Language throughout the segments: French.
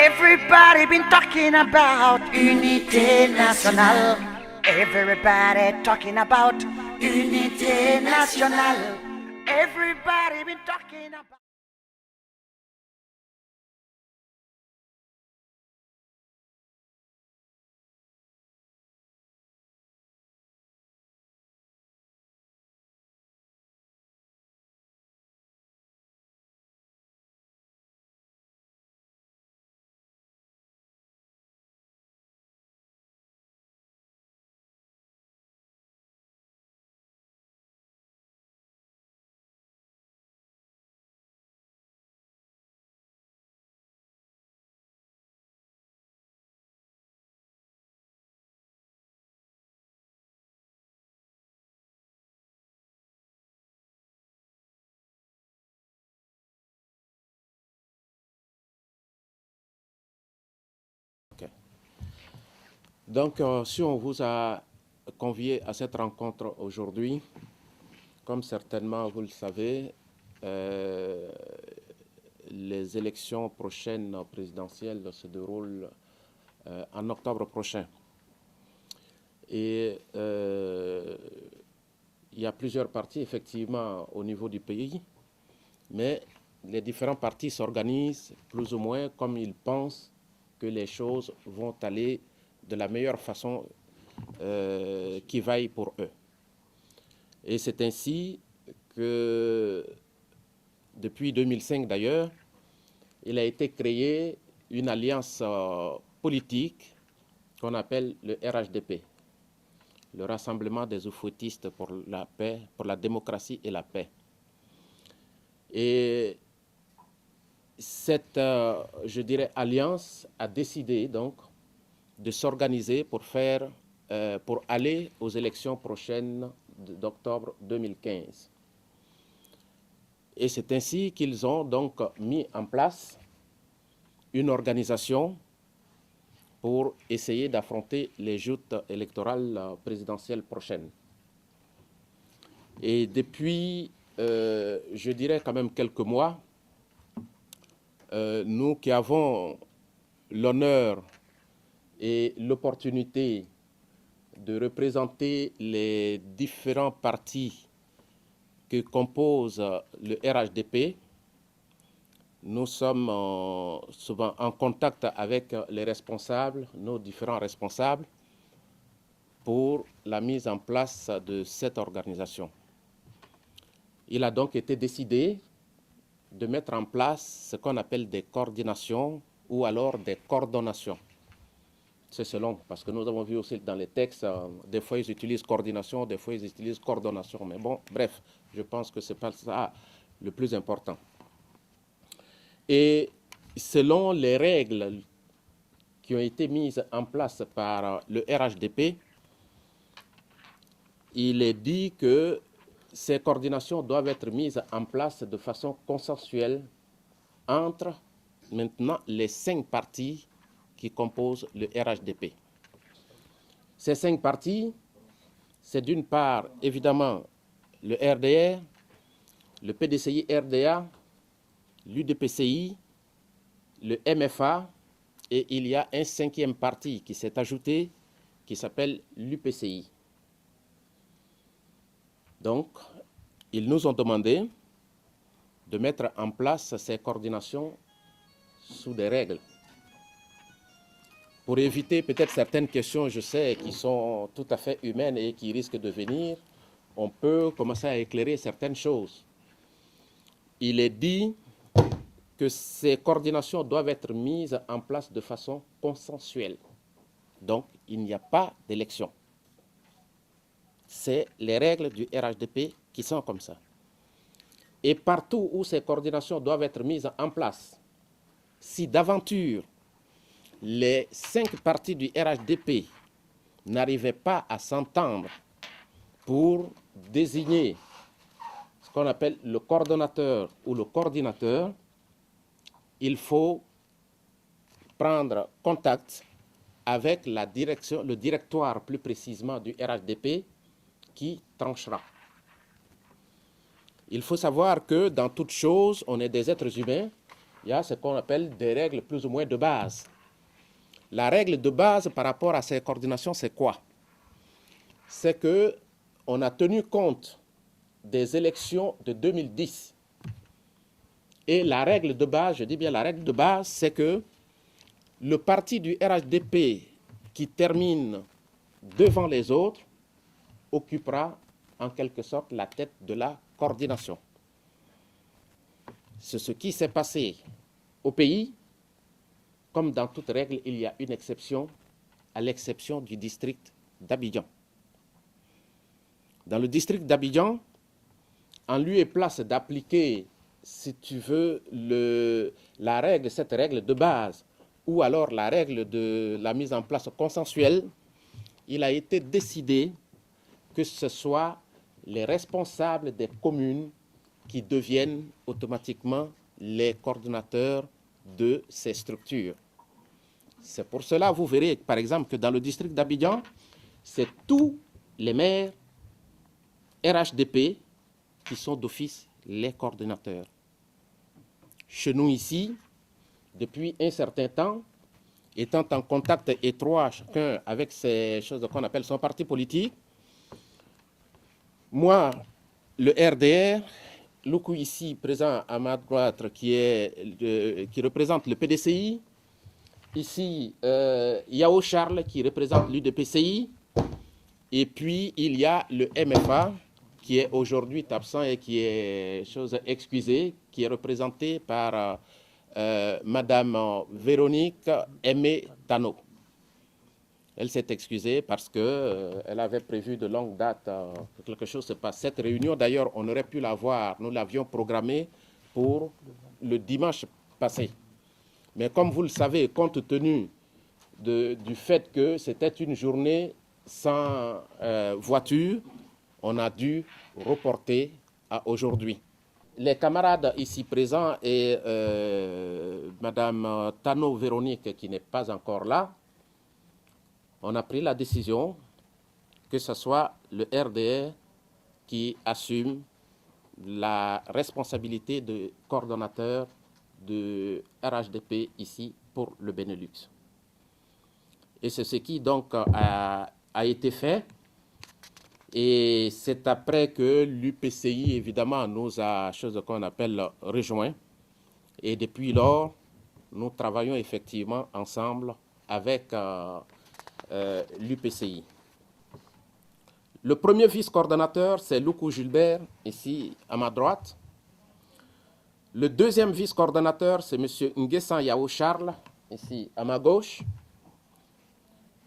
Everybody been talking about unité nationale. Everybody talking about unité nationale. Everybody been talking about. Okay. Donc, si on vous a convié à cette rencontre aujourd'hui, comme certainement vous le savez, les élections prochaines présidentielles se déroulent en octobre prochain. Et il y a plusieurs partis, effectivement, au niveau du pays, mais les différents partis s'organisent plus ou moins comme ils pensent que les choses vont aller de la meilleure façon qui vaille pour eux. Et c'est ainsi que, depuis 2005 d'ailleurs, il a été créé une alliance politique qu'on appelle le RHDP, le Rassemblement des Oufouettistes pour la paix, pour la démocratie et la paix. Et cette, je dirais, alliance a décidé donc de s'organiser pour aller aux élections prochaines d'octobre 2015. Et c'est ainsi qu'ils ont donc mis en place une organisation pour essayer d'affronter les joutes électorales présidentielles prochaines. Et depuis, je dirais quand même quelques mois, nous qui avons l'honneur et l'opportunité de représenter les différents partis que compose le RHDP, nous sommes souvent en contact avec les responsables, nos différents responsables, pour la mise en place de cette organisation. Il a donc été décidé de mettre en place ce qu'on appelle des coordinations ou alors des coordonnations. C'est selon, parce que nous avons vu aussi dans les textes, des fois ils utilisent coordination, des fois ils utilisent coordination. Mais bon, bref, je pense que ce n'est pas ça le plus important. Et selon les règles qui ont été mises en place par le RHDP, il est dit que ces coordinations doivent être mises en place de façon consensuelle entre maintenant les 5 partis qui composent le RHDP. Ces 5 partis, c'est d'une part évidemment le RDR, le PDCI-RDA, l'UDPCI, le MFA, et il y a un 5e parti qui s'est ajouté qui s'appelle l'UPCI. Donc, ils nous ont demandé de mettre en place ces coordinations sous des règles. Pour éviter peut-être certaines questions, je sais, qui sont tout à fait humaines et qui risquent de venir, on peut commencer à éclairer certaines choses. Il est dit que ces coordinations doivent être mises en place de façon consensuelle. Donc, il n'y a pas d'élection. C'est les règles du RHDP qui sont comme ça. Et partout où ces coordinations doivent être mises en place, si d'aventure les 5 partis du RHDP n'arrivaient pas à s'entendre pour désigner ce qu'on appelle le coordonnateur ou le coordinateur, il faut prendre contact avec la direction, le directoire plus précisément du RHDP qui tranchera. Il faut savoir que dans toute chose, on est des êtres humains il y a ce qu'on appelle des règles plus ou moins de base. La règle de base par rapport à ces coordinations, c'est quoi? C'est qu'on a tenu compte des élections de 2010. Et la règle de base, je dis bien la règle de base, c'est que le parti du RHDP qui termine devant les autres occupera en quelque sorte la tête de la coordination. C'est ce qui s'est passé au pays. Comme dans toute règle, il y a une exception, à l'exception du district d'Abidjan. Dans le district d'Abidjan, en lieu et place d'appliquer, si tu veux, cette règle de base, ou alors la règle de la mise en place consensuelle, il a été décidé que ce soit les responsables des communes qui deviennent automatiquement les coordonnateurs de ces structures. C'est pour cela, vous verrez, par exemple, que dans le district d'Abidjan, c'est tous les maires RHDP qui sont d'office les coordonnateurs. Chez nous ici, depuis un certain temps, étant en contact étroit chacun avec ces choses qu'on appelle son parti politique, moi, le RDR, Loukou ici présent à ma droite qui représente le PDCI, ici Yao Charles qui représente l'UDPCI, et puis il y a le MFA qui est aujourd'hui absent et qui est, chose excusée, qui est représenté par Madame Véronique Aimé Tano. Elle s'est excusée parce qu'elle avait prévu de longue date que quelque chose se passe. Cette réunion, d'ailleurs, on aurait pu l'avoir, nous l'avions programmée pour le dimanche passé. Mais comme vous le savez, compte tenu du fait que c'était une journée sans voiture, on a dû reporter à aujourd'hui. Les camarades ici présents et Madame Tano Véronique, qui n'est pas encore là, on a pris la décision que ce soit le RDR qui assume la responsabilité de coordonnateur de RHDP ici pour le Benelux. Et c'est ce qui donc a été fait. Et c'est après que l'UPCI, évidemment, nous a, chose qu'on appelle, rejoint. Et depuis lors, nous travaillons effectivement ensemble avec l'UPCI. Le premier vice-coordonnateur, c'est Loukou Gilbert, ici à ma droite. Le deuxième vice-coordonnateur, c'est M. Nguessan Yao Charles, ici à ma gauche.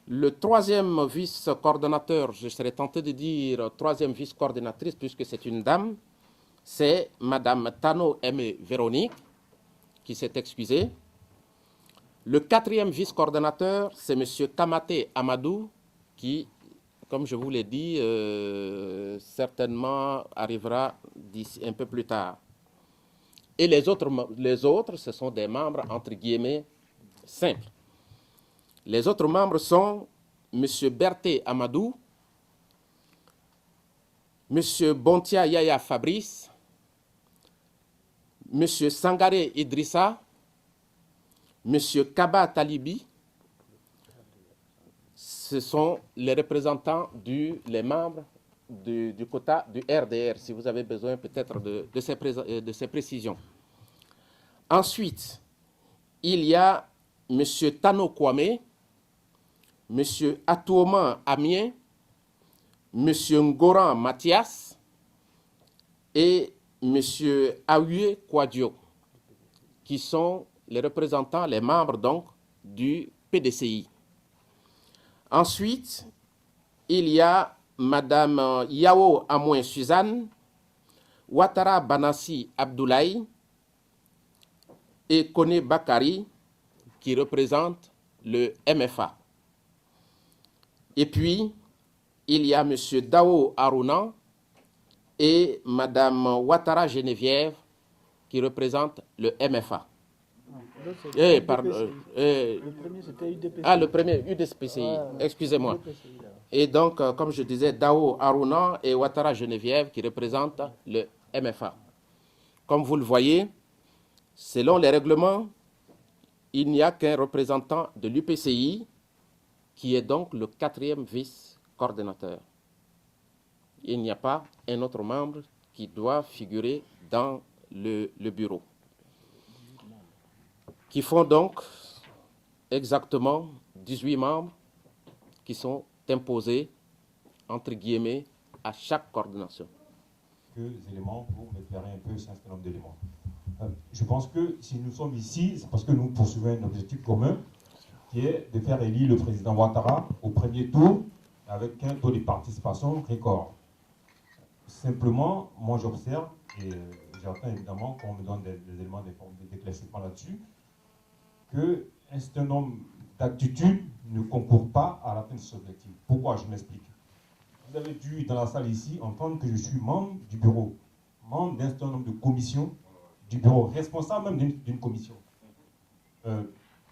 Le troisième vice-coordonnateur, je serais tenté de dire troisième vice-coordinatrice puisque c'est une dame, c'est Mme Tano Aimé Véronique, qui s'est excusée. Le quatrième vice-coordonnateur, c'est M. Kamate Amadou, qui, comme je vous l'ai dit, certainement arrivera d'ici un peu plus tard. Et les autres, ce sont des membres, entre guillemets, simples. Les autres membres sont M. Berthé Amadou, M. Bontia Yaya Fabrice, M. Sangaré Idrissa, M. Kaba Talibi. Ce sont les représentants, les membres du quota du RDR, si vous avez besoin peut-être de ces précisions. Ensuite, il y a M. Tano Kwame, M. Atouoman Amien, M. Ngoran Mathias et M. Aouye Kwadjo, qui sont les représentants, les membres donc du PDCI. Ensuite, il y a Mme Yao Amouen Suzanne, Ouattara Banassi Abdoulaye et Kone Bakari, qui représentent le MFA. Et puis, il y a M. Dao Aruna et Mme Ouattara Geneviève, qui représentent le MFA. Le premier, c'était UDPCI. Ah, le premier, UDPCI, excusez-moi. Et donc, comme je disais, Dao Aruna et Ouattara Geneviève, qui représentent le MFA. Comme vous le voyez, Selon les règlements, il n'y a qu'un représentant de l'UPCI qui est donc le 4e vice-coordinateur. Il n'y a pas un autre membre qui doit figurer dans le bureau, qui font donc exactement 18 membres qui sont imposés, entre guillemets, à chaque coordination. Quelques éléments pour m'éclairer un peu sur un certain nombre d'éléments. Je pense que si nous sommes ici, c'est parce que nous poursuivons un objectif commun, qui est de faire élire le président Ouattara au premier tour avec un taux de participation record. Simplement, moi j'observe, et j'attends évidemment qu'on me donne des éléments d'éclaircissement là-dessus, qu'un certain nombre d'attitudes ne concourent pas à l'atteinte de cet objectif. Pourquoi? Je m'explique. Vous avez dû, dans la salle ici, entendre que je suis membre du bureau, membre d'un certain nombre de commissions du bureau, responsable même d'une commission.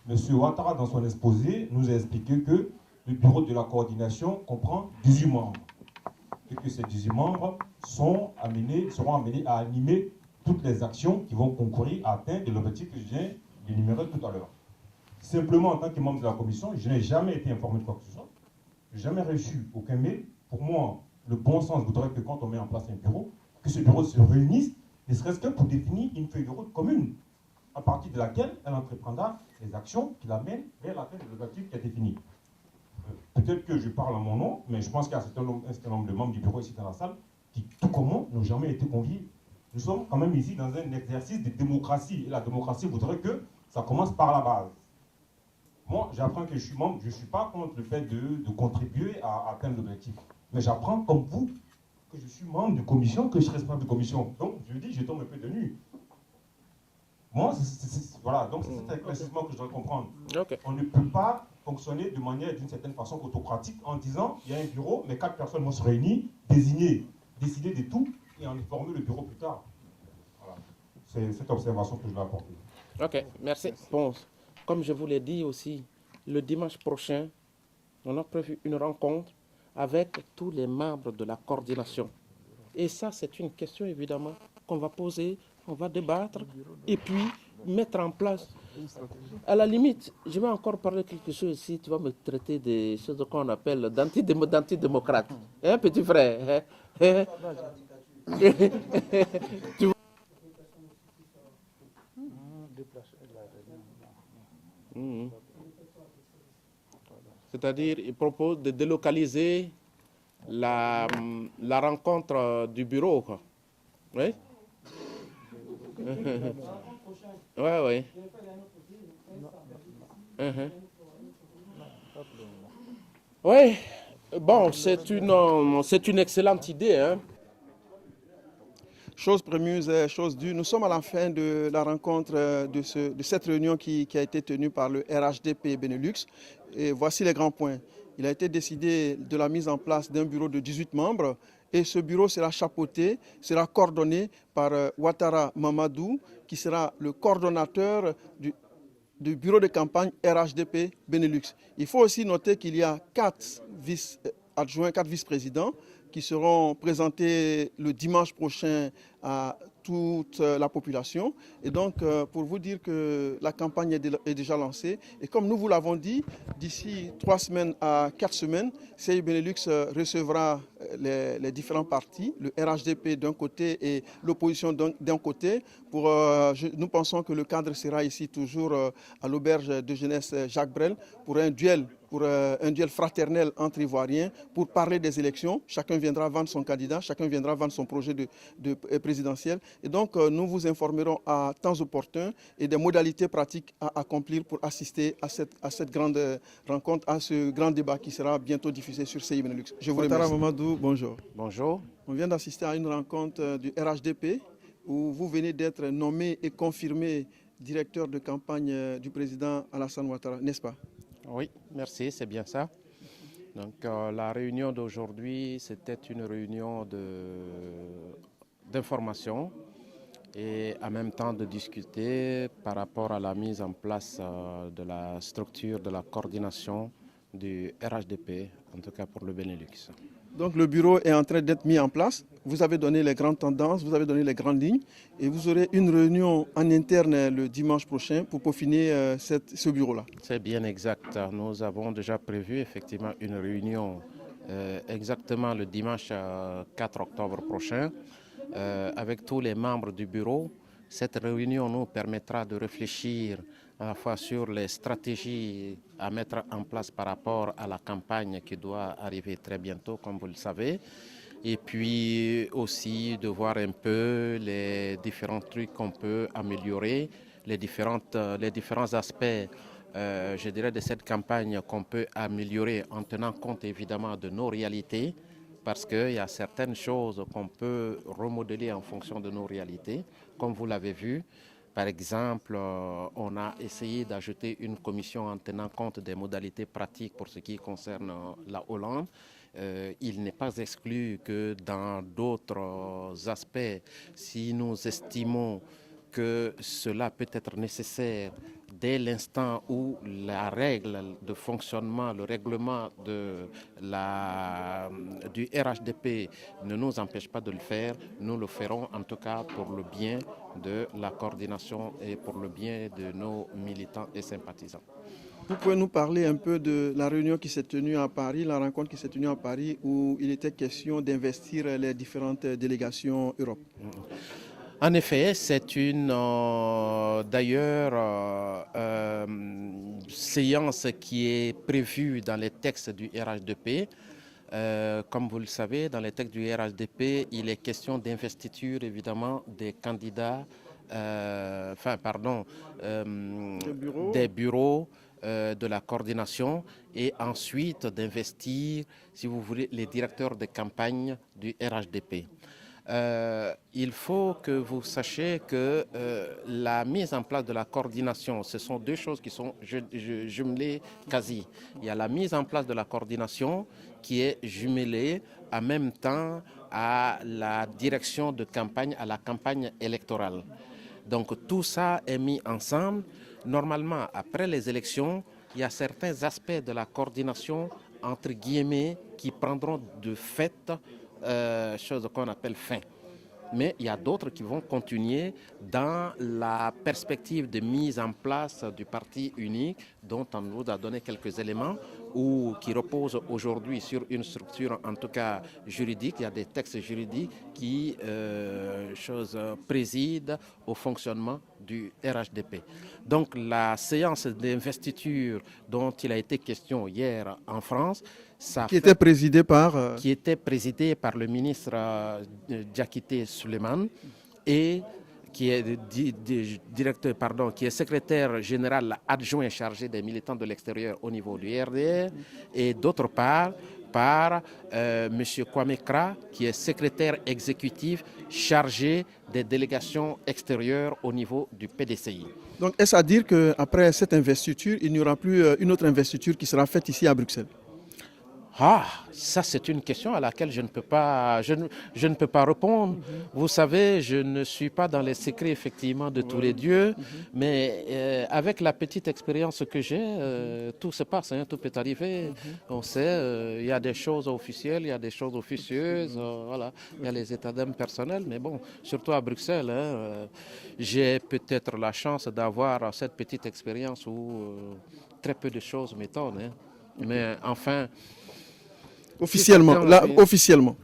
Monsieur Ouattara, dans son exposé, nous a expliqué que le bureau de la coordination comprend 18 membres et que ces 18 membres seront amenés à animer toutes les actions qui vont concourir à atteindre l'objectif que je viens d'énumérer tout à l'heure. Simplement, en tant que membre de la commission, je n'ai jamais été informé de quoi que ce soit. Je n'ai jamais reçu aucun mail. Pour moi, le bon sens voudrait que quand on met en place un bureau, que ce bureau se réunisse, ne serait-ce que pour définir une feuille de route commune, à partir de laquelle elle entreprendra les actions qui l'amènent vers l'atteinte de l'objectif qui est défini. Peut-être que je parle en mon nom, mais je pense qu'il y a un certain nombre de membres du bureau ici dans la salle qui, tout comme moi, n'ont jamais été conviés. Nous sommes quand même ici dans un exercice de démocratie. Et la démocratie voudrait que ça commence par la base. Moi, j'apprends que je suis membre, je ne suis pas contre le fait de contribuer à atteindre l'objectif. Mais j'apprends comme vous que je suis membre de commission, que je suis responsable de commission. Donc, je dis, je tombe un peu de nu. Moi, voilà, donc c'est cet éclaircissement que je dois comprendre. Okay. On ne peut pas fonctionner de manière, d'une certaine façon, autocratique en disant, il y a un bureau, mais 4 personnes vont se réunir, désigner, décider de tout et en informer le bureau plus tard. Voilà. C'est cette observation que je vais apporter. Ok, merci. Bon, comme je vous l'ai dit aussi, le dimanche prochain, on a prévu une rencontre avec tous les membres de la coordination. Et ça, c'est une question évidemment qu'on va poser, on va débattre et puis mettre en place. À la limite, je vais encore parler quelque chose ici, tu vas me traiter des choses qu'on appelle d'antidémocrates. Hein, petit frère? Hein? Tu vois? C'est-à-dire, il propose de délocaliser la rencontre du bureau, quoi. Oui? Oui, oui. Oui, bon, c'est une excellente idée, hein. Chose promise, chose due. Nous sommes à la fin de la rencontre de cette réunion qui a été tenue par le RHDP Benelux. Et voici les grands points. Il a été décidé de la mise en place d'un bureau de 18 membres et ce bureau sera chapeauté, sera coordonné par Ouattara Mamadou qui sera le coordonnateur du bureau de campagne RHDP Benelux. Il faut aussi noter qu'il y a 4 vice-adjoints, 4 vice-présidents qui seront présentés le dimanche prochain à toute la population. Et donc, pour vous dire que la campagne est déjà lancée. Et comme nous vous l'avons dit, d'ici 3 semaines à 4 semaines, CI Benelux recevra les différents partis, le RHDP d'un côté et l'opposition d'un côté. Nous pensons que le cadre sera ici toujours à l'auberge de jeunesse Jacques Brel pour un duel fraternel entre Ivoiriens pour parler des élections. Chacun viendra vendre son candidat, chacun viendra vendre son projet de présidentiel. Et donc, nous vous informerons à temps opportun et des modalités pratiques à accomplir pour assister à cette grande rencontre, à ce grand débat qui sera bientôt diffusé sur CI Benelux. Je vous remercie. Mamadou, bonjour. Bonjour. On vient d'assister à une rencontre du RHDP où vous venez d'être nommé et confirmé directeur de campagne du président Alassane Ouattara, n'est-ce pas? Oui, merci, c'est bien ça. Donc la réunion d'aujourd'hui, c'était une réunion d'information et en même temps de discuter par rapport à la mise en place de la structure de la coordination du RHDP, en tout cas pour le Benelux. Donc le bureau est en train d'être mis en place. Vous avez donné les grandes tendances, vous avez donné les grandes lignes et vous aurez une réunion en interne le dimanche prochain pour peaufiner ce bureau-là. C'est bien exact. Nous avons déjà prévu effectivement une réunion exactement le dimanche 4 octobre prochain avec tous les membres du bureau. Cette réunion nous permettra de réfléchir à la fois sur les stratégies à mettre en place par rapport à la campagne qui doit arriver très bientôt, comme vous le savez. Et puis aussi de voir un peu les différents trucs qu'on peut améliorer, les différents aspects, je dirais, de cette campagne qu'on peut améliorer en tenant compte évidemment de nos réalités, parce qu'il y a certaines choses qu'on peut remodeler en fonction de nos réalités, comme vous l'avez vu. Par exemple, on a essayé d'ajouter une commission en tenant compte des modalités pratiques pour ce qui concerne la Hollande. Il n'est pas exclu que dans d'autres aspects, si nous estimons que cela peut être nécessaire dès l'instant où la règle de fonctionnement, le règlement du RHDP ne nous empêche pas de le faire, nous le ferons en tout cas pour le bien de la coordination et pour le bien de nos militants et sympathisants. Vous pouvez nous parler un peu de la réunion qui s'est tenue à Paris, la rencontre qui s'est tenue à Paris où il était question d'investir les différentes délégations Europe. En effet, c'est une séance qui est prévue dans les textes du RHDP. Comme vous le savez, dans les textes du RHDP, il est question d'investiture évidemment des candidats, des bureaux de la coordination et ensuite d'investir, si vous voulez, les directeurs de campagne du RHDP. Il faut que vous sachiez que la mise en place de la coordination, ce sont deux choses qui sont jumelées quasi. Il y a la mise en place de la coordination qui est jumelée en même temps à la direction de campagne, à la campagne électorale. Donc tout ça est mis ensemble. Normalement, après les élections, il y a certains aspects de la coordination, entre guillemets, qui prendront de fait chose qu'on appelle fin. Mais il y a d'autres qui vont continuer dans la perspective de mise en place du parti unique dont on nous a donné quelques éléments ou qui repose aujourd'hui sur une structure en tout cas juridique. Il y a des textes juridiques qui président au fonctionnement du RHDP. Donc la séance d'investiture dont il a été question hier en France, qui était présidée par le ministre Diakité Souleymane et qui est qui est secrétaire général adjoint chargé des militants de l'extérieur au niveau du RDR, et d'autre part par M. Kwame Kra, qui est secrétaire exécutif chargé des délégations extérieures au niveau du PDCI. Donc est-ce à dire qu'après cette investiture, il n'y aura plus une autre investiture qui sera faite ici à Bruxelles? Ah, ça c'est une question à laquelle je ne peux pas répondre. Vous savez, je ne suis pas dans les secrets effectivement de tous les dieux, mais avec la petite expérience que j'ai, tout se passe, hein, tout peut arriver. On sait, il y a des choses officielles, il y a des choses officieuses, voilà. Il y a les états d'âme personnels, mais bon, surtout à Bruxelles, hein, j'ai peut-être la chance d'avoir cette petite expérience où très peu de choses m'étonnent, hein. Mais enfin... Officiellement, officiellement,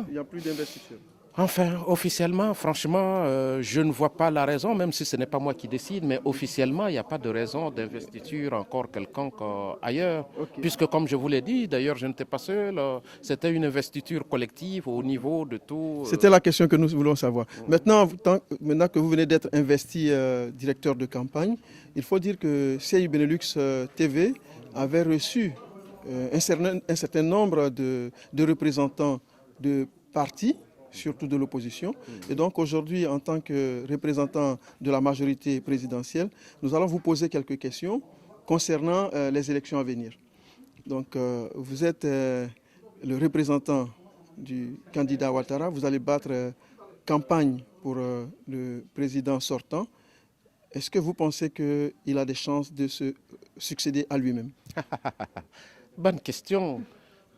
il n'y a plus d'investiture. Enfin, officiellement, franchement, je ne vois pas la raison, même si ce n'est pas moi qui décide, mais officiellement, il n'y a pas de raison d'investiture encore quelconque ailleurs. Okay. Puisque, comme je vous l'ai dit, d'ailleurs, je n'étais pas seul, c'était une investiture collective au niveau de tout. C'était la question que nous voulons savoir. Maintenant que vous venez d'être investi directeur de campagne, il faut dire que CI Benelux TV avait reçu un certain nombre de représentants de partis, surtout de l'opposition. Et donc aujourd'hui, en tant que représentant de la majorité présidentielle, nous allons vous poser quelques questions concernant les élections à venir. Donc vous êtes le représentant du candidat Ouattara, vous allez battre campagne pour le président sortant. Est-ce que vous pensez qu'il a des chances de se succéder à lui-même? Bonne question.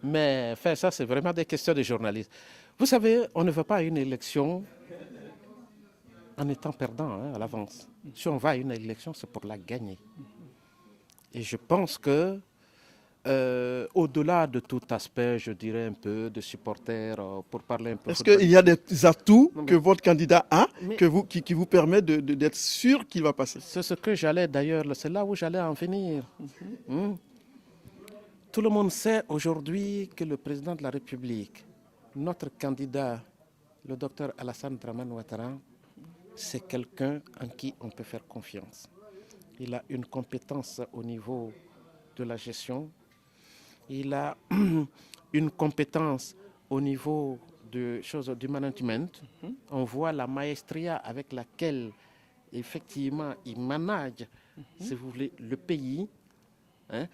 Mais enfin, ça, c'est vraiment des questions de journalistes. Vous savez, on ne veut pas une élection en étant perdant à l'avance. Si on va à une élection, c'est pour la gagner. Et je pense que, au-delà de tout aspect, je dirais un peu de supporters, pour parler un peu. Est-ce qu'il y a des atouts Non, mais- que votre candidat a Mais- qui vous permettent d'être sûr qu'il va passer? C'est ce que j'allais d'ailleurs, c'est là où j'allais en venir. Tout le monde sait aujourd'hui que le président de la République, notre candidat, le docteur Alassane Dramane Ouattara, c'est quelqu'un en qui on peut faire confiance. Il a une compétence au niveau de la gestion, il a une compétence au niveau du management. On voit la maestria avec laquelle effectivement il manage, si vous voulez, le pays, hein,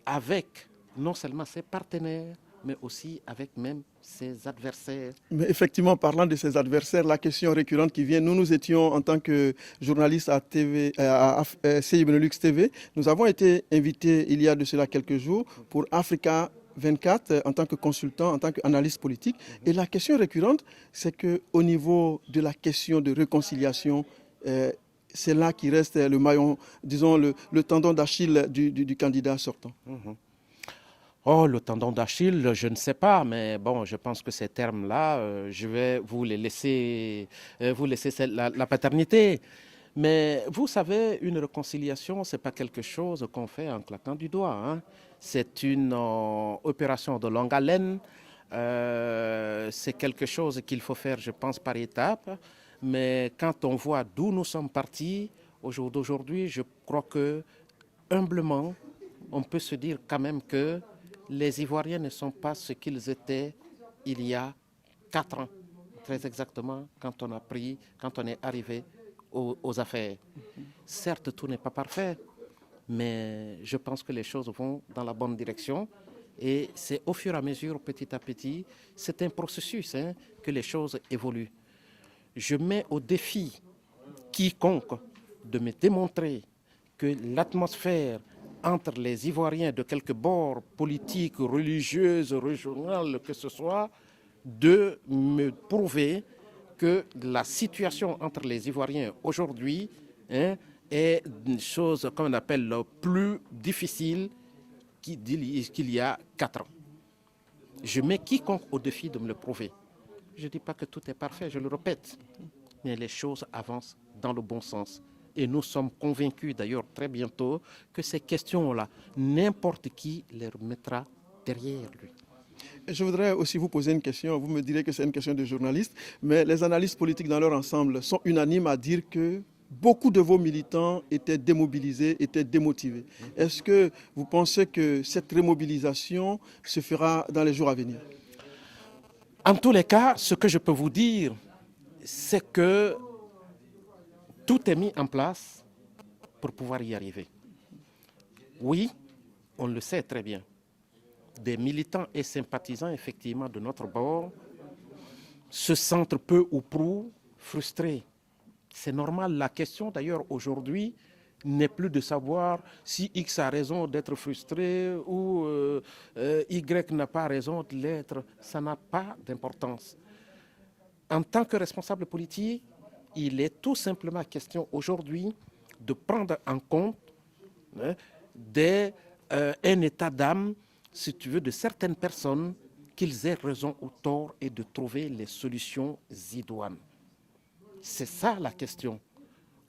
avec non seulement ses partenaires, mais aussi avec même ses adversaires. Mais effectivement, parlant de ses adversaires, la question récurrente qui vient, nous étions en tant que journalistes à CI Benelux TV, nous avons été invités il y a de cela quelques jours pour Africa 24 en tant que consultant, en tant qu'analyste politique. Et la question récurrente, c'est qu'au niveau de la question de réconciliation, c'est là qui reste le maillon, disons le tendon d'Achille du candidat sortant. Oh, le tendon d'Achille, je ne sais pas, mais bon, je pense que ces termes-là, je vais vous les laisser, la paternité. Mais vous savez, une réconciliation, ce n'est pas quelque chose qu'on fait en claquant du doigt, hein. C'est une opération de longue haleine. C'est quelque chose qu'il faut faire, je pense, par étapes. Mais quand on voit d'où nous sommes partis, au jour d'aujourd'hui, je crois que, humblement, on peut se dire quand même que les Ivoiriens ne sont pas ce qu'ils étaient il y a 4 ans, très exactement, quand on est arrivé aux affaires. Certes, tout n'est pas parfait, mais je pense que les choses vont dans la bonne direction. Et c'est au fur et à mesure, petit à petit, c'est un processus, hein, que les choses évoluent. Je mets au défi quiconque de me démontrer que l'atmosphère entre les Ivoiriens de quelque bord politique, religieuse, régionale, que ce soit, de me prouver que la situation entre les Ivoiriens aujourd'hui, hein, est une chose qu'on appelle plus difficile qu'il y a 4 ans. Je mets quiconque au défi de me le prouver. Je ne dis pas que tout est parfait, je le répète, mais les choses avancent dans le bon sens. Et nous sommes convaincus d'ailleurs très bientôt que ces questions-là, n'importe qui les remettra derrière lui. Je voudrais aussi vous poser une question. Vous me direz que c'est une question de journaliste, mais les analystes politiques dans leur ensemble sont unanimes à dire que beaucoup de vos militants étaient démobilisés, étaient démotivés. Est-ce que vous pensez que cette remobilisation se fera dans les jours à venir? En tous les cas, ce que je peux vous dire, c'est que tout est mis en place pour pouvoir y arriver. Oui, on le sait très bien. Des militants et sympathisants, effectivement, de notre bord, se sentent peu ou prou frustrés. C'est normal. La question, d'ailleurs, aujourd'hui, n'est plus de savoir si X a raison d'être frustré ou Y n'a pas raison de l'être. Ça n'a pas d'importance. En tant que responsable politique, il est tout simplement question aujourd'hui de prendre en compte, hein, un état d'âme, si tu veux, de certaines personnes, qu'ils aient raison ou tort, et de trouver les solutions idoines. C'est ça la question.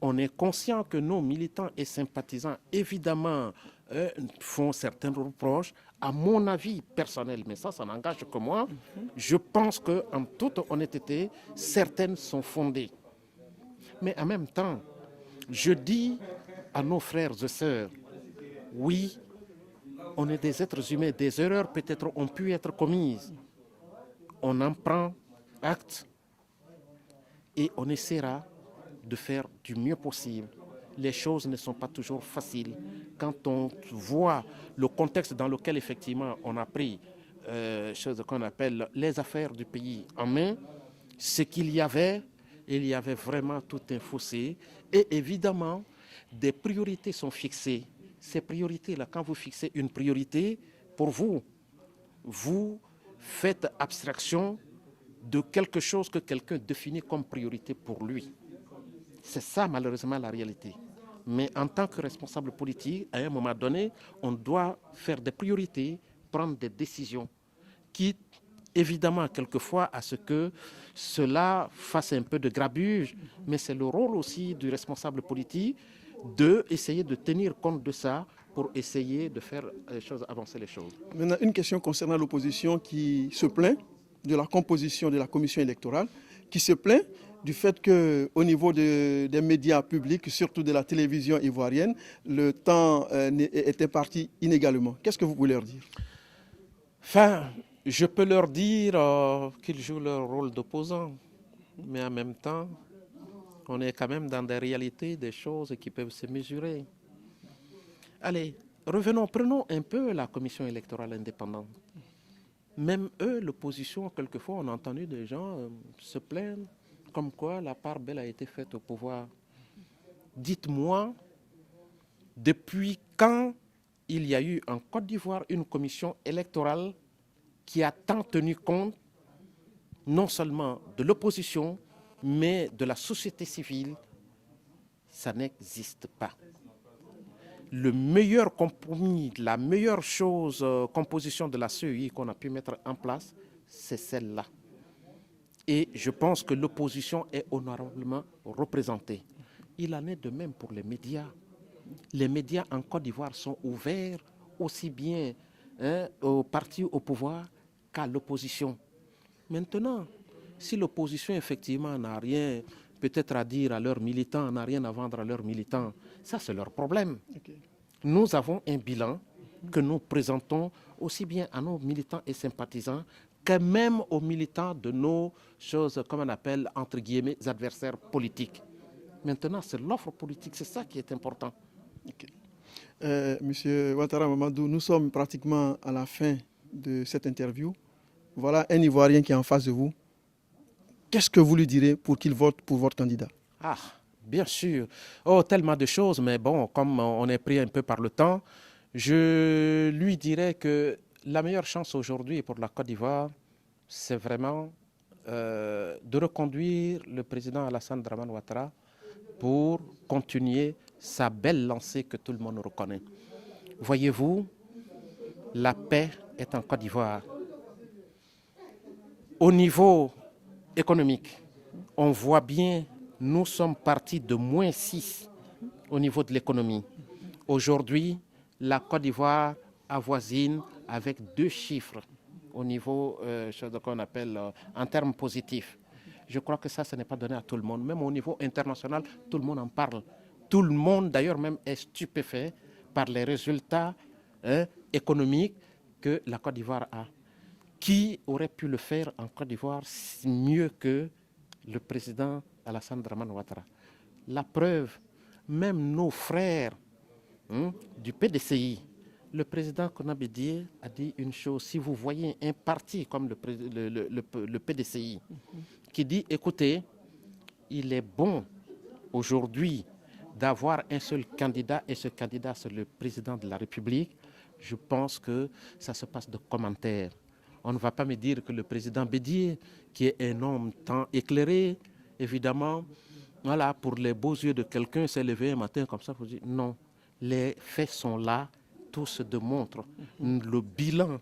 On est conscient que nos militants et sympathisants, évidemment, font certains reproches. À mon avis personnel, mais ça n'engage que moi, je pense qu'en toute honnêteté, certaines sont fondées. Mais en même temps, je dis à nos frères et sœurs, oui, on est des êtres humains, des erreurs peut-être ont pu être commises. On en prend acte et on essaiera de faire du mieux possible. Les choses ne sont pas toujours faciles. Quand on voit le contexte dans lequel effectivement on a pris chose qu'on appelle les affaires du pays en main, ce qu'il y avait, il y avait vraiment tout un fossé. Et évidemment, des priorités sont fixées. Ces priorités-là, quand vous fixez une priorité, pour vous, vous faites abstraction de quelque chose que quelqu'un définit comme priorité pour lui. C'est ça malheureusement la réalité. Mais en tant que responsable politique, à un moment donné, on doit faire des priorités, prendre des décisions, quitte évidemment quelquefois à ce que cela fasse un peu de grabuge, mais c'est le rôle aussi du responsable politique d'essayer de tenir compte de ça pour essayer de faire les choses, avancer les choses. Maintenant, une question concernant l'opposition qui se plaint de la composition de la commission électorale, qui se plaint du fait qu'au niveau des médias publics, surtout de la télévision ivoirienne, le temps était parti inégalement. Qu'est-ce que vous pouvez leur dire? Enfin, je peux leur dire qu'ils jouent leur rôle d'opposants, mais en même temps, on est quand même dans des réalités, des choses qui peuvent se mesurer. Allez, revenons, prenons un peu la commission électorale indépendante. Même eux, l'opposition, quelquefois, on a entendu des gens se plaindre comme quoi la part belle a été faite au pouvoir. Dites-moi, depuis quand il y a eu en Côte d'Ivoire une commission électorale qui a tant tenu compte non seulement de l'opposition, mais de la société civile? Ça n'existe pas. Le meilleur compromis, la meilleure chose, composition de la CEI qu'on a pu mettre en place, c'est celle-là. Et je pense que l'opposition est honorablement représentée. Il en est de même pour les médias. Les médias en Côte d'Ivoire sont ouverts aussi bien aux partis au pouvoir qu'à l'opposition. Maintenant, si l'opposition effectivement n'a rien peut-être à dire à leurs militants, n'a rien à vendre à leurs militants, ça c'est leur problème. Okay. Nous avons un bilan que nous présentons aussi bien à nos militants et sympathisants que même aux militants de nos choses, comme on appelle, entre guillemets, adversaires politiques. Maintenant, c'est l'offre politique, c'est ça qui est important. Okay. Monsieur Ouattara Mamadou, nous sommes pratiquement à la fin de cette interview. Voilà un Ivoirien qui est en face de vous. Qu'est-ce que vous lui direz pour qu'il vote pour votre candidat? Ah, bien sûr. Oh, tellement de choses, mais bon, comme on est pris un peu par le temps, je lui dirais que la meilleure chance aujourd'hui pour la Côte d'Ivoire, c'est vraiment de reconduire le président Alassane Dramane Ouattara pour continuer sa belle lancée que tout le monde reconnaît. Voyez-vous, la paix est en Côte d'Ivoire. Au niveau économique, on voit bien, nous sommes partis de -6 au niveau de l'économie. Aujourd'hui, la Côte d'Ivoire avoisine avec 2 chiffres au niveau, ce qu'on appelle en termes positifs. Je crois que ça n'est pas donné à tout le monde. Même au niveau international, tout le monde en parle. Tout le monde, d'ailleurs, même est stupéfait par les résultats économiques que la Côte d'Ivoire a. Qui aurait pu le faire en Côte d'Ivoire mieux que le président Alassane Dramane Ouattara? La preuve, même nos frères du PDCI, le président Konaté Dié a dit une chose. Si vous voyez un parti comme le PDCI qui dit, écoutez, il est bon aujourd'hui d'avoir un seul candidat et ce candidat c'est le président de la République, je pense que ça se passe de commentaires. On ne va pas me dire que le président Bédié, qui est un homme tant éclairé, évidemment, voilà, pour les beaux yeux de quelqu'un, s'est levé un matin comme ça pour dire non. Les faits sont là, tout se démontre. Le bilan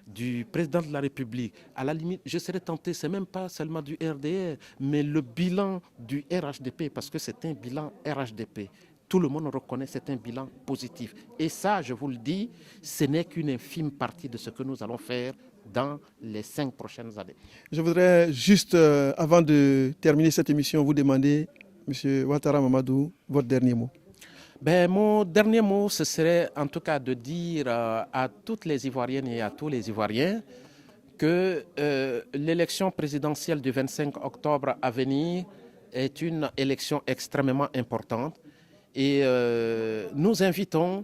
du président de la République, à la limite, je serais tenté, c'est même pas seulement du RDR, mais le bilan du RHDP, parce que c'est un bilan RHDP. Tout le monde reconnaît, c'est un bilan positif. Et ça, je vous le dis, ce n'est qu'une infime partie de ce que nous allons faire dans les 5 prochaines années. Je voudrais juste, avant de terminer cette émission, vous demander, M. Ouattara Mamadou, votre dernier mot. Ben, mon dernier mot, ce serait en tout cas de dire à toutes les Ivoiriennes et à tous les Ivoiriens que l'élection présidentielle du 25 octobre à venir est une élection extrêmement importante. Et nous invitons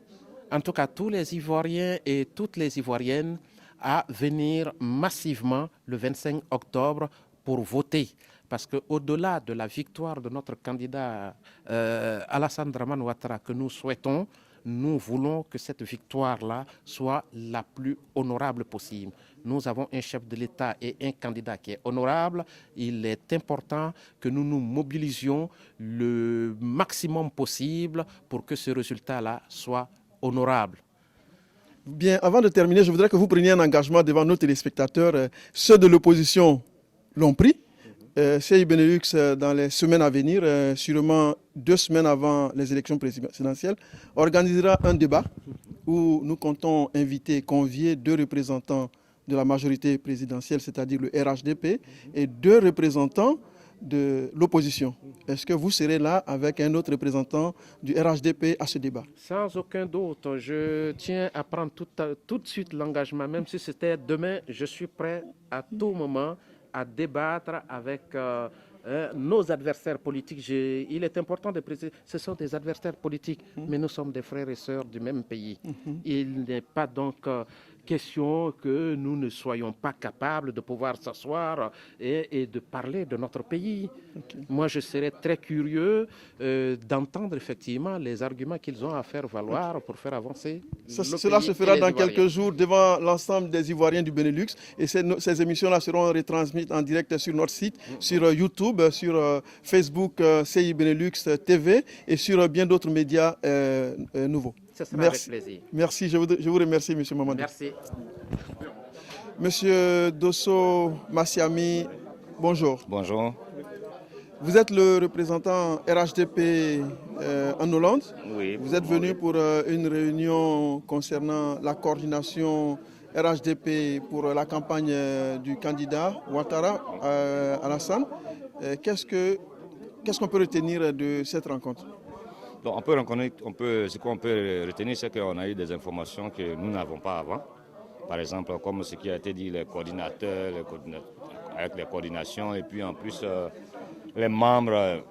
en tout cas tous les Ivoiriens et toutes les Ivoiriennes à venir massivement le 25 octobre pour voter. Parce qu'au-delà de la victoire de notre candidat Alassane Dramane Ouattara que nous souhaitons, nous voulons que cette victoire-là soit la plus honorable possible. Nous avons un chef de l'État et un candidat qui est honorable. Il est important que nous nous mobilisions le maximum possible pour que ce résultat-là soit honorable. Bien, avant de terminer, je voudrais que vous preniez un engagement devant nos téléspectateurs. Ceux de l'opposition l'ont pris. CEI Benelux, dans les semaines à venir, sûrement 2 semaines avant les élections présidentielles, organisera un débat où nous comptons convier 2 représentants de la majorité présidentielle, c'est-à-dire le RHDP, et 2 représentants de l'opposition. Est-ce que vous serez là avec un autre représentant du RHDP à ce débat? Sans aucun doute, je tiens à prendre tout de suite l'engagement, même si c'était demain, je suis prêt à tout moment à débattre avec nos adversaires politiques. Il est important de préciser, ce sont des adversaires politiques, mais nous sommes des frères et sœurs du même pays. Il n'est pas donc question que nous ne soyons pas capables de pouvoir s'asseoir et de parler de notre pays. Moi, je serais très curieux d'entendre effectivement les arguments qu'ils ont à faire valoir pour faire avancer Cela se fera dans quelques jours devant l'ensemble des Ivoiriens du Benelux. Et ces émissions-là seront retransmises en direct sur notre site, sur YouTube, sur Facebook, CEI Benelux TV et sur bien d'autres médias nouveaux. Ce sera avec plaisir. Merci, je vous remercie, M. Mamadou. Merci. Monsieur Dosso Massiami, bonjour. Bonjour. Vous êtes le représentant RHDP en Hollande. Oui. Vous êtes venu pour une réunion concernant la coordination RHDP pour la campagne du candidat Ouattara Alassane. Qu'est-ce qu'on peut retenir de cette rencontre? Donc ce qu'on peut retenir, c'est qu'on a eu des informations que nous n'avons pas avant. Par exemple, comme ce qui a été dit, les coordinateurs avec les coordinations, et puis en plus les membres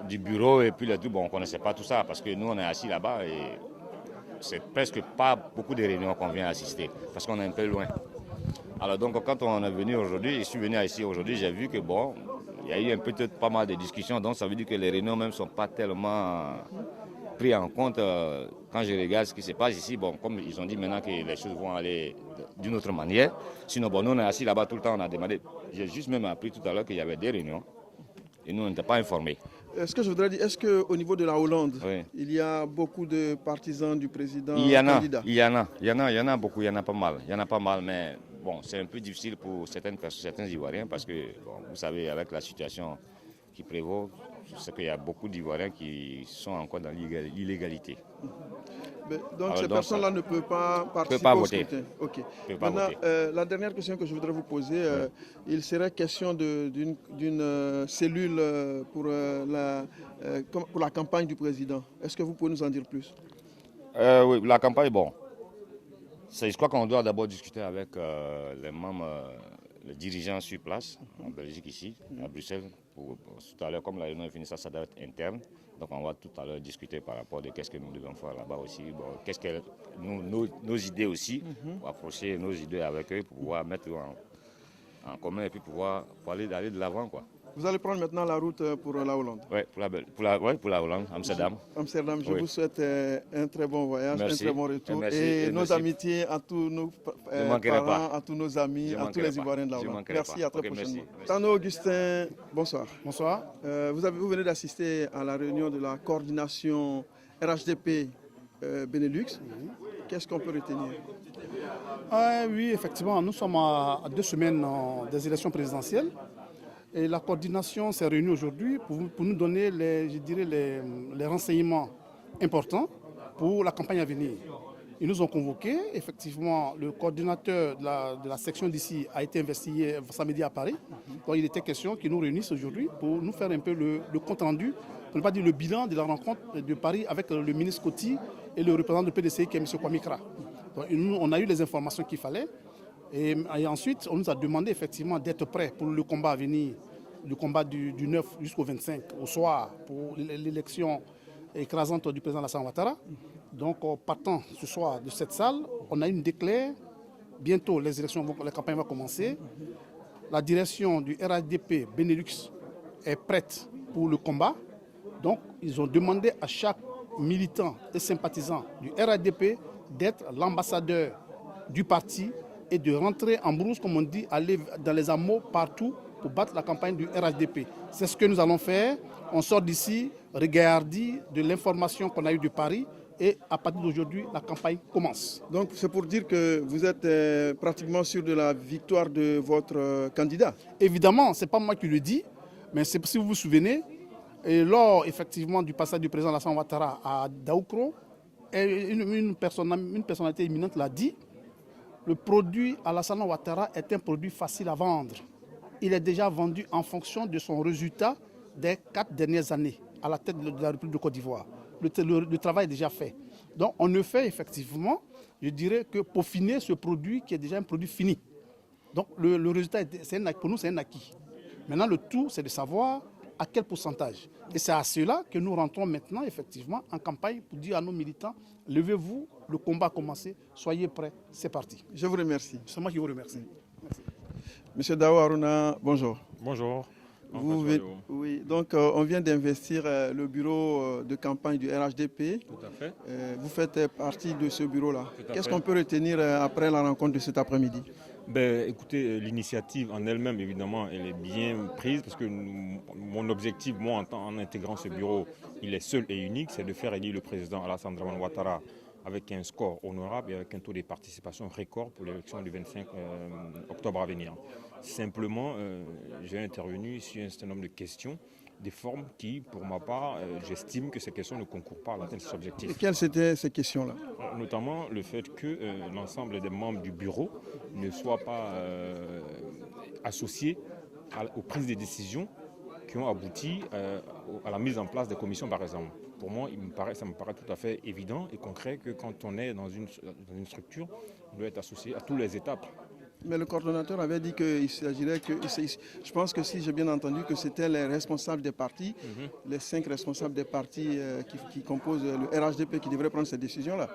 du bureau, et puis les trucs, on ne connaissait pas tout ça, parce que nous, on est assis là-bas, et c'est presque pas beaucoup de réunions qu'on vient assister, parce qu'on est un peu loin. Alors donc, quand on est venu aujourd'hui, je suis venu ici aujourd'hui, j'ai vu que il y a eu peut-être pas mal de discussions, donc ça veut dire que les réunions même ne sont pas tellement prises en compte. Quand je regarde ce qui se passe ici, comme ils ont dit maintenant que les choses vont aller d'une autre manière. Sinon, nous on est assis là-bas tout le temps, on a demandé. J'ai juste même appris tout à l'heure qu'il y avait des réunions et nous on n'était pas informés. Ce que je voudrais dire, est-ce qu'au niveau de la Hollande, oui, il y a beaucoup de partisans du président candidat? Il y en a beaucoup, il y en a pas mal, mais c'est un peu difficile pour certains Ivoiriens parce que, vous savez, avec la situation qui prévaut, c'est qu'il y a beaucoup d'Ivoiriens qui sont encore dans l'illégalité. Donc ces personnes-là ne peuvent pas participer au scrutin. Ok. Maintenant, la dernière question que je voudrais vous poser, il serait question d'une cellule pour la campagne du président. Est-ce que vous pouvez nous en dire plus? Oui, la campagne, je crois qu'on doit d'abord discuter avec les membres, les dirigeants sur place, en Belgique ici, à Bruxelles. Tout à l'heure, comme la réunion est finie, ça doit être interne. Donc on va tout à l'heure discuter par rapport à qu'est-ce que nous devons faire là-bas aussi. Qu'est-ce que nos idées aussi, pour approcher nos idées avec eux, pour pouvoir mettre en commun et puis pour aller de l'avant, quoi. Vous allez prendre maintenant la route pour la Hollande? Oui, pour la Hollande, Amsterdam. Amsterdam, je vous souhaite un très bon voyage, un très bon retour. Merci, et nos amitiés à tous nos parents, à tous nos amis, à tous les Ivoiriens de la Hollande. Merci, à très prochainement. Tano Augustin, bonsoir. Bonsoir. Vous venez d'assister à la réunion de la coordination RHDP Benelux. Qu'est-ce qu'on peut retenir? Oui, effectivement, nous sommes à 2 semaines des élections présidentielles. Et la coordination s'est réunie aujourd'hui pour nous donner les renseignements importants pour la campagne à venir. Ils nous ont convoqués. Effectivement, le coordinateur de la section d'ici a été investigué samedi à Paris. Donc il était question qu'ils nous réunissent aujourd'hui pour nous faire un peu le compte-rendu, pour ne pas dire le bilan de la rencontre de Paris avec le ministre Coty et le représentant du PDC qui est M. Kwame Kra. Donc, on a eu les informations qu'il fallait. Et ensuite, on nous a demandé effectivement d'être prêts pour le combat à venir, le combat du 9 jusqu'au 25 au soir pour l'élection écrasante du président Alassane Ouattara. Donc, partant ce soir de cette salle, on a une déclaire. Bientôt, la campagne va commencer. La direction du RHDP Benelux est prête pour le combat. Donc, ils ont demandé à chaque militant et sympathisant du RHDP d'être l'ambassadeur du parti et de rentrer en brousse, comme on dit, aller dans les hameaux partout pour battre la campagne du RHDP. C'est ce que nous allons faire. On sort d'ici, regardez de l'information qu'on a eue de Paris et à partir d'aujourd'hui, la campagne commence. Donc c'est pour dire que vous êtes pratiquement sûr de la victoire de votre candidat. Évidemment, ce n'est pas moi qui le dis, mais si vous vous souvenez, et lors effectivement du passage du président Alassane Ouattara à Daoukro, une personnalité éminente l'a dit, le produit Alassane Ouattara est un produit facile à vendre. Il est déjà vendu en fonction de son résultat des 4 dernières années à la tête de la République de Côte d'Ivoire. Le travail est déjà fait. Donc on ne fait effectivement, je dirais, que peaufiner ce produit qui est déjà un produit fini. Donc le résultat, pour nous, c'est un acquis. Maintenant, le tout, c'est de savoir à quel pourcentage. Et c'est à cela que nous rentrons maintenant, effectivement, en campagne pour dire à nos militants, levez-vous, le combat a commencé, soyez prêts, c'est parti. Je vous remercie. C'est moi qui vous remercie. Merci. Monsieur Daou Harouna, bonjour. Bonjour. Oui, donc on vient d'investir le bureau de campagne du RHDP. Tout à fait. Vous faites partie de ce bureau-là. Qu'est-ce qu'on peut retenir après la rencontre de cet après-midi? Écoutez, l'initiative en elle-même, évidemment, elle est bien prise parce que mon objectif, moi, en intégrant ce bureau, il est seul et unique, c'est de faire élire le président Alassane Ouattara avec un score honorable et avec un taux de participation record pour l'élection du 25 octobre à venir. Simplement, j'ai intervenu sur un certain nombre de questions, des formes qui, pour ma part, j'estime que ces questions ne concourent pas à l'atteinte de cet objectif. Et quelles étaient ces questions-là? Notamment le fait que l'ensemble des membres du bureau ne soient pas associés aux prises de décisions qui ont abouti à la mise en place des commissions, par exemple. Pour moi, ça me paraît tout à fait évident et concret que quand on est dans une structure, on doit être associé à toutes les étapes. Mais le coordonnateur avait dit qu'il s'agirait que... Je pense que si j'ai bien entendu que c'était les responsables des partis, les 5 responsables des partis qui composent le RHDP qui devraient prendre ces décisions-là.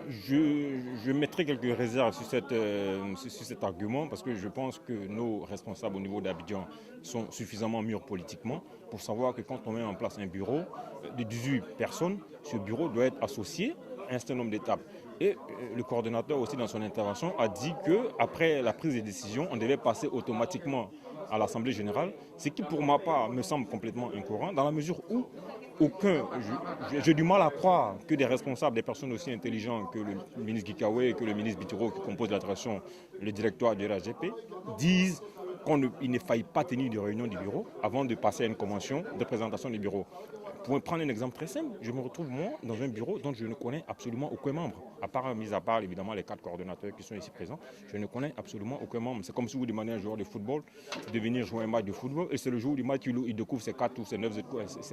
Je mettrai quelques réserves sur cet argument parce que je pense que nos responsables au niveau d'Abidjan sont suffisamment mûrs politiquement pour savoir que quand on met en place un bureau de 18 personnes, ce bureau doit être associé à un certain nombre d'étapes. Et le coordonnateur aussi dans son intervention a dit qu'après la prise de décision, on devait passer automatiquement à l'Assemblée générale, ce qui pour ma part me semble complètement incohérent dans la mesure où j'ai du mal à croire que des responsables, des personnes aussi intelligentes que le ministre Gikawe et que le ministre Bitiro qui compose l'attraction, le directoire du RHDP, disent qu'il ne faille pas tenir de réunion du bureau avant de passer à une convention de présentation du bureau. Pour prendre un exemple très simple, je me retrouve moi dans un bureau dont je ne connais absolument aucun membre. Mis à part évidemment les 4 coordonnateurs qui sont ici présents, je ne connais absolument aucun membre. C'est comme si vous demandez à un joueur de football de venir jouer un match de football et c'est le jour du match il découvre ses 4 ou ses 9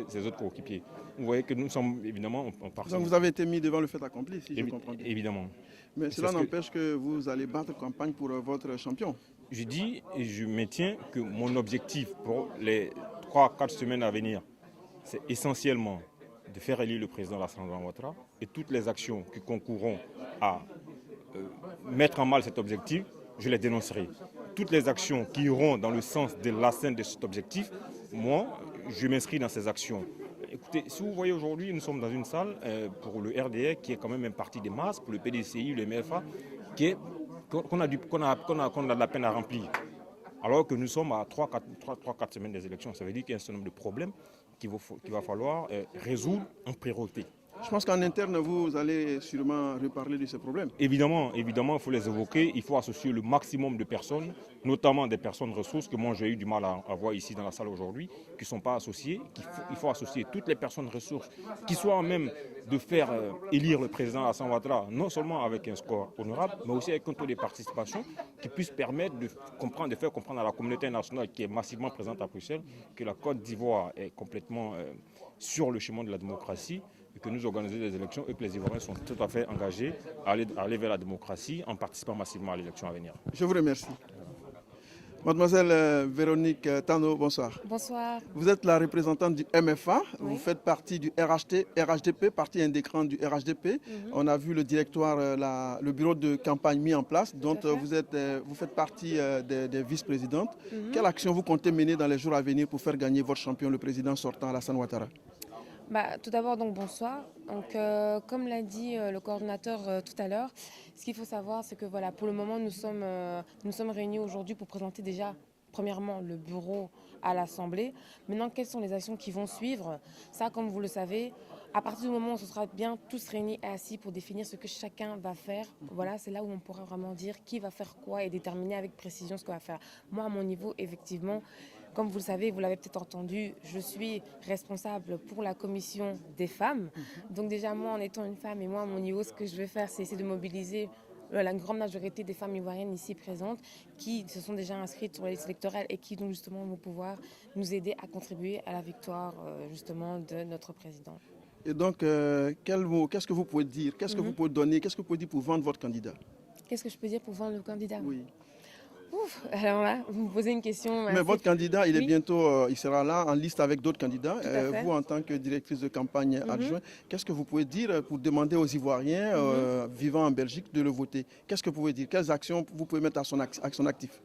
ses autres coéquipiers. Vous voyez que nous sommes évidemment en partie. Donc vous avez été mis devant le fait accompli, si je comprends bien. Évidemment. Mais cela n'empêche que vous allez battre campagne pour votre champion. Je dis et je maintiens que mon objectif pour les 3-4 semaines à venir, c'est essentiellement de faire élire le président Alassane Ouattara et toutes les actions qui concourront à mettre en mal cet objectif, je les dénoncerai. Toutes les actions qui iront dans le sens de l'atteinte de cet objectif, moi, je m'inscris dans ces actions. Écoutez, si vous voyez aujourd'hui, nous sommes dans une salle pour le RDR qui est quand même un parti de masse, pour le PDCI, le MFA, qu'on a de la peine à remplir. Alors que nous sommes à 3-4 semaines des élections, ça veut dire qu'il y a un certain nombre de problèmes qu'il va falloir résoudre en priorité. Je pense qu'en interne, vous allez sûrement reparler de ces problèmes. Évidemment, il faut les évoquer. Il faut associer le maximum de personnes, notamment des personnes ressources que moi j'ai eu du mal à voir ici dans la salle aujourd'hui, qui ne sont pas associées. Il faut associer toutes les personnes ressources qui soient même de faire élire le président Alassane Ouattara, non seulement avec un score honorable, mais aussi avec un taux de participation qui puisse permettre de faire comprendre à la communauté nationale qui est massivement présente à Bruxelles que la Côte d'Ivoire est complètement sur le chemin de la démocratie et que nous organisons des élections et que les Ivoiriens sont tout à fait engagés à aller vers la démocratie en participant massivement à l'élection à venir. Je vous remercie. Mademoiselle Véronique Tano, bonsoir. Bonsoir. Vous êtes la représentante du MFA, Oui. Vous faites partie du RHDP, parti intégrant du RHDP. On a vu le directoire, le bureau de campagne mis en place, dont vous faites partie des vice-présidentes. Quelle action vous comptez mener dans les jours à venir pour faire gagner votre champion, le président sortant Alassane Ouattara? Tout d'abord, donc bonsoir. Donc, comme l'a dit le coordonnateur tout à l'heure, ce qu'il faut savoir, c'est que voilà, pour le moment, nous sommes réunis aujourd'hui pour présenter déjà, premièrement, le bureau à l'Assemblée. Maintenant, quelles sont les actions qui vont suivre? Ça, comme vous le savez, à partir du moment où on se sera bien tous réunis et assis pour définir ce que chacun va faire, voilà, c'est là où on pourra vraiment dire qui va faire quoi et déterminer avec précision ce qu'on va faire. Moi, à mon niveau, effectivement, comme vous le savez, vous l'avez peut-être entendu, je suis responsable pour la commission des femmes. Donc déjà, moi, en étant une femme et moi, à mon niveau, ce que je vais faire, c'est essayer de mobiliser la grande majorité des femmes ivoiriennes ici présentes qui se sont déjà inscrites sur la liste électorale et qui donc justement vont pouvoir nous aider à contribuer à la victoire justement de notre président. Et donc, qu'est-ce que vous pouvez dire? Qu'est-ce que vous pouvez donner? Qu'est-ce que vous pouvez dire pour vendre votre candidat? Qu'est-ce que je peux dire pour vendre le candidat? Oui. Ouf, alors là, vous me posez une question. Mais votre candidat, il est Oui. bientôt, il sera là en liste avec d'autres candidats. Tout à fait. Vous, en tant que directrice de campagne adjointe, qu'est-ce que vous pouvez dire pour demander aux Ivoiriens vivant en Belgique de le voter? Qu'est-ce que vous pouvez dire? Quelles actions vous pouvez mettre à son actif?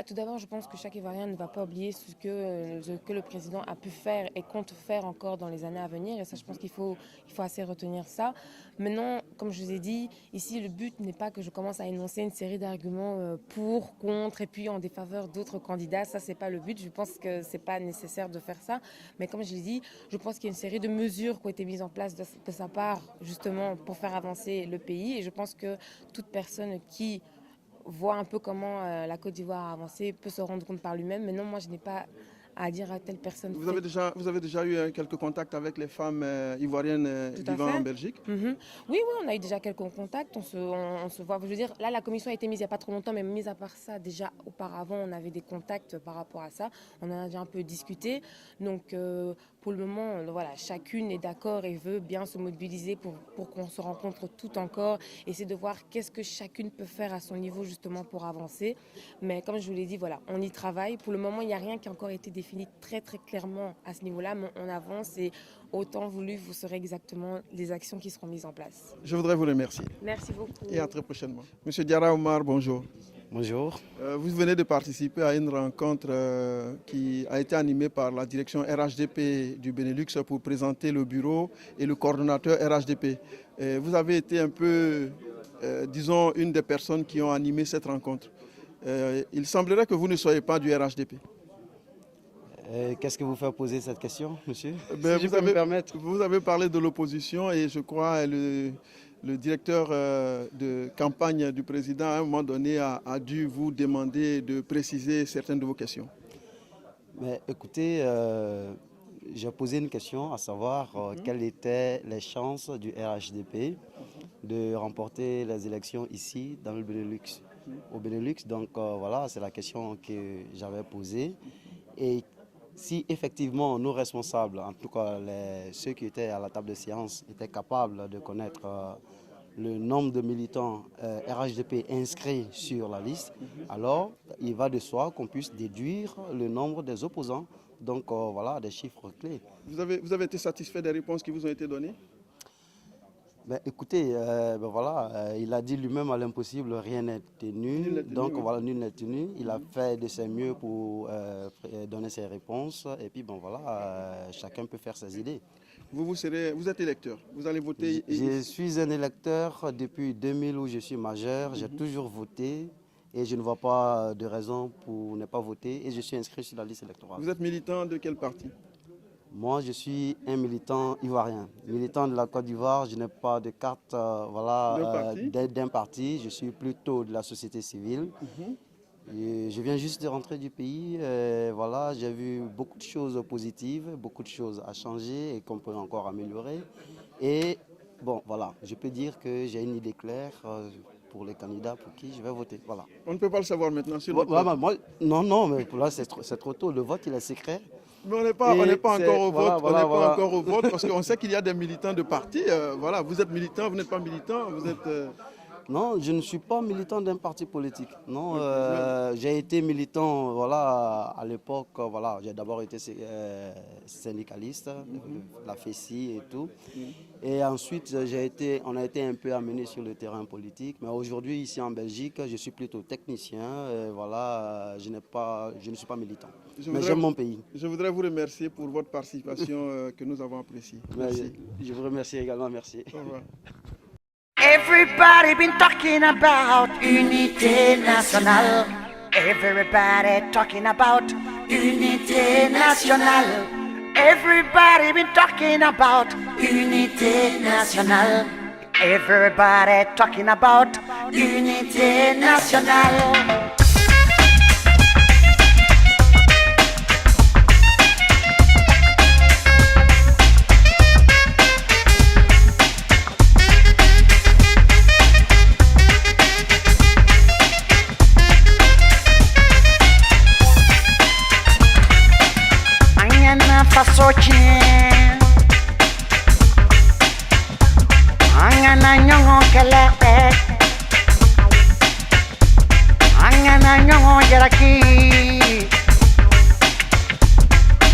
Tout d'abord, je pense que chaque Ivoirien ne va pas oublier ce que le président a pu faire et compte faire encore dans les années à venir. Et ça, je pense qu'il faut assez retenir ça. Maintenant, comme je vous ai dit, ici, le but n'est pas que je commence à énoncer une série d'arguments pour, contre et puis en défaveur d'autres candidats. Ça, c'est pas le but. Je pense que c'est pas nécessaire de faire ça. Mais comme je l'ai dit, je pense qu'il y a une série de mesures qui ont été mises en place de sa part, justement, pour faire avancer le pays. Et je pense que toute personne qui voit un peu comment la Côte d'Ivoire a avancé peut se rendre compte par lui-même. Mais non, moi, je n'ai pas à dire à telle personne. Vous avez déjà eu quelques contacts avec les femmes ivoiriennes vivant en Belgique? Oui, on a eu déjà quelques contacts, on se voit. Je veux dire, là, la commission a été mise il n'y a pas trop longtemps, mais mis à part ça, déjà auparavant, on avait des contacts par rapport à ça. On en a déjà un peu discuté. Donc, pour le moment, voilà, chacune est d'accord et veut bien se mobiliser pour qu'on se rencontre tout encore, essayer de voir qu'est-ce que chacune peut faire à son niveau justement pour avancer. Mais comme je vous l'ai dit, voilà, on y travaille. Pour le moment, il n'y a rien qui a encore été défini très très clairement à ce niveau-là, mais on avance et autant voulu, vous saurez exactement les actions qui seront mises en place. Je voudrais vous remercier. Merci beaucoup. Et à très prochainement. Monsieur Diarra Omar, bonjour. Bonjour. Vous venez de participer à une rencontre qui a été animée par la direction RHDP du Benelux pour présenter le bureau et le coordonnateur RHDP. Vous avez été un peu, disons, une des personnes qui ont animé cette rencontre. Il semblerait que vous ne soyez pas du RHDP. Qu'est-ce que vous fait poser cette question, monsieur? Si je peux me permettre. Vous avez parlé de l'opposition et je crois le directeur de campagne du président, à un moment donné, a dû vous demander de préciser certaines de vos questions. Mais écoutez, j'ai posé une question, à savoir quelles étaient les chances du RHDP de remporter les élections ici, dans le Benelux. Au Benelux, donc voilà, c'est la question que j'avais posée. Et si effectivement nos responsables, en tout cas ceux qui étaient à la table de séance, étaient capables de connaître le nombre de militants RHDP inscrits sur la liste, alors il va de soi qu'on puisse déduire le nombre des opposants. Donc voilà, des chiffres clés. Vous avez été satisfait des réponses qui vous ont été données? Écoutez, voilà, il a dit lui-même à l'impossible, rien n'est tenu. Donc voilà, nul n'est tenu. Il a fait de ses mieux pour donner ses réponses. Et puis bon voilà, chacun peut faire ses idées. Vous êtes électeur, vous allez voter? Je suis un électeur depuis 2000 où je suis majeur. J'ai toujours voté et je ne vois pas de raison pour ne pas voter. Et je suis inscrit sur la liste électorale. Vous êtes militant de quel parti? Moi, je suis un militant ivoirien, militant de la Côte d'Ivoire. Je n'ai pas de carte d'un parti. Je suis plutôt de la société civile. Et je viens juste de rentrer du pays. Voilà, j'ai vu beaucoup de choses positives, beaucoup de choses à changer et qu'on peut encore améliorer. Et bon, voilà, je peux dire que j'ai une idée claire pour les candidats pour qui je vais voter. Voilà. On ne peut pas le savoir maintenant sur votre vote. Non, mais là, c'est trop tôt. Le vote, il est secret. Mais on n'est pas encore au vote. On n'est pas encore au vote parce qu'on sait qu'il y a des militants de partis. Voilà, vous êtes militant, vous n'êtes pas militant. Non, je ne suis pas militant d'un parti politique. Non, j'ai été militant, voilà, à l'époque, voilà, j'ai d'abord été syndicaliste, la FESI et tout. Et ensuite, on a été un peu amené sur le terrain politique. Mais aujourd'hui, ici en Belgique, je suis plutôt technicien. Et voilà, je ne suis pas militant. Mais j'aime mon pays. Je voudrais vous remercier pour votre participation que nous avons appréciée. Merci. Je vous remercie également, merci. Au revoir. Everybody been talking about unité nationale. Everybody talking about unité nationale. Everybody been talking about unité nationale. Everybody talking about unité nationale. Fasochien Angana nyongo kelek Angana nyongo jaraki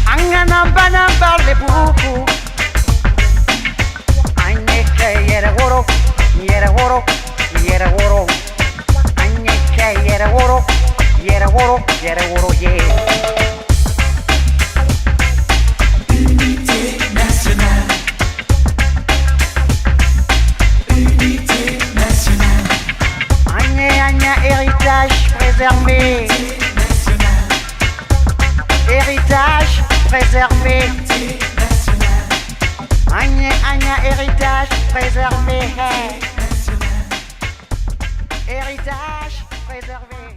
Angana bana barle buku Anyeke yere woro Yere woro Yere woro Anyeke yere woro Yere woro Yere woro yeah. Héritage préservé. Héritage préservé. Héritage préservé. Héritage préservé.